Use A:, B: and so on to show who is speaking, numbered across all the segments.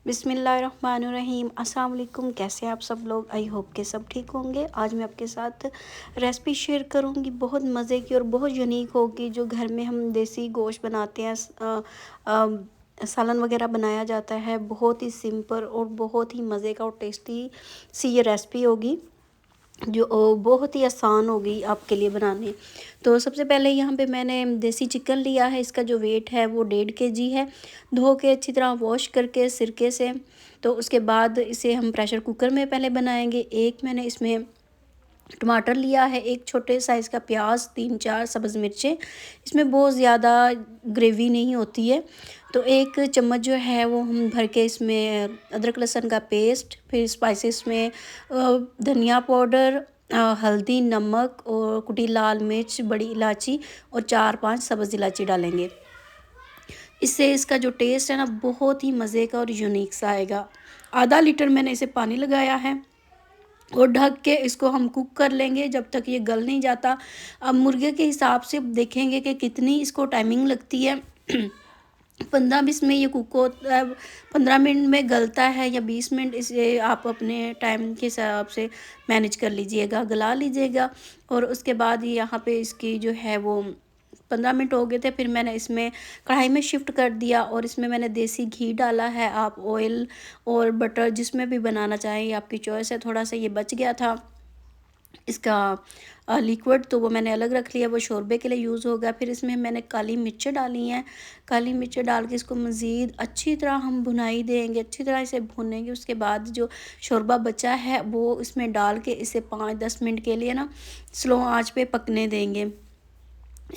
A: बिस्मिल्लाहिर्रहमानिर्रहीम। अस्सलाम वालेकुम। कैसे हैं आप सब लोग? आई होप के सब ठीक होंगे। आज मैं आपके साथ रेसिपी शेयर करूंगी, बहुत मज़े की और बहुत यूनिक होगी, जो घर में हम देसी गोश्त बनाते हैं, सालन वगैरह बनाया जाता है। बहुत ही सिंपल और बहुत ही मज़े का और टेस्टी सी ये रेसिपी होगी, जो बहुत ही आसान होगी आपके लिए बनाने। तो सबसे पहले यहाँ पे मैंने देसी चिकन लिया है। इसका जो वेट है वो 1.5 kg है। धो के अच्छी तरह वॉश करके सिरके से, तो उसके बाद इसे हम प्रेशर कुकर में पहले बनाएंगे। एक मैंने इसमें टमाटर लिया है, एक छोटे साइज़ का प्याज, 3-4 सब्ज़ मिर्चें। इसमें बहुत ज़्यादा ग्रेवी नहीं होती है। तो एक चम्मच जो है वो हम भर के इसमें अदरक लहसुन का पेस्ट, फिर स्पाइसेस में धनिया पाउडर, हल्दी, नमक और कुटी लाल मिर्च, बड़ी इलायची और 4-5 सब्ज़ इलायची डालेंगे। इससे इसका जो टेस्ट है ना, बहुत ही मज़े का और यूनिक सा आएगा। आधा लीटर मैंने इसे पानी लगाया है और ढक के इसको हम कुक कर लेंगे जब तक ये गल नहीं जाता। अब मुर्गे के हिसाब से देखेंगे कि कितनी इसको टाइमिंग लगती है। 15-20 में ये कुक होता है, 15 मिनट में गलता है या 20 मिनट, इसे आप अपने टाइम के हिसाब से मैनेज कर लीजिएगा, गला लीजिएगा। और उसके बाद यहाँ पे इसकी जो है वो 15 मिनट हो गए थे। फिर मैंने इसमें कढ़ाई में शिफ्ट कर दिया और इसमें मैंने देसी घी डाला है। आप ऑयल और बटर जिसमें भी बनाना चाहें, ये आपकी चॉइस है। थोड़ा सा ये बच गया था इसका लिक्विड, तो वो मैंने अलग रख लिया, वो शोरबे के लिए यूज़ होगा। फिर इसमें मैंने काली मिर्चें डाली हैं। काली मिर्चें डाल के इसको मज़ीद अच्छी तरह हम भुनाई देंगे, अच्छी तरह इसे भूनेंगे। उसके बाद जो शोरबा बचा है वो इसमें डाल के इसे 5-10 मिनट के लिए ना स्लो आंच पे पकने देंगे।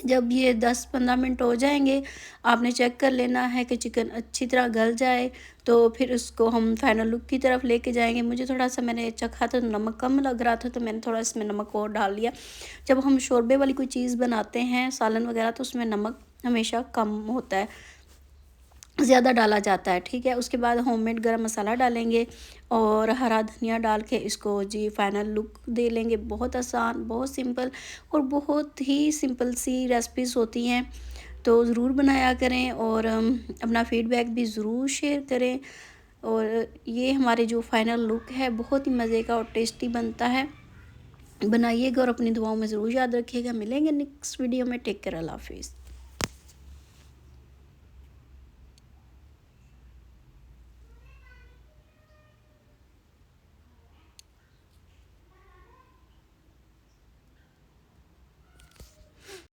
A: जब ये 10-15 मिनट हो जाएंगे, आपने चेक कर लेना है कि चिकन अच्छी तरह गल जाए, तो फिर उसको हम फाइनल लुक की तरफ लेके जाएंगे। मुझे थोड़ा सा, मैंने चखा था तो नमक कम लग रहा था, तो मैंने थोड़ा इसमें नमक और डाल लिया। जब हम शोरबे वाली कोई चीज़ बनाते हैं, सालन वगैरह, तो उसमें नमक हमेशा कम होता है, ज़्यादा डाला जाता है, ठीक है। उसके बाद होममेड गरम मसाला डालेंगे और हरा धनिया डाल के इसको जी फाइनल लुक दे लेंगे। बहुत आसान, बहुत सिंपल और बहुत ही सिंपल सी रेसिपीज़ होती हैं। तो ज़रूर बनाया करें और अपना फीडबैक भी ज़रूर शेयर करें। और ये हमारे जो फाइनल लुक है, बहुत ही मज़े का और टेस्टी बनता है। बनाइएगा और अपनी दुआओं में ज़रूर याद रखिएगा। मिलेंगे नेक्स्ट वीडियो में। टेक केयर, अल्लाह हाफिज़।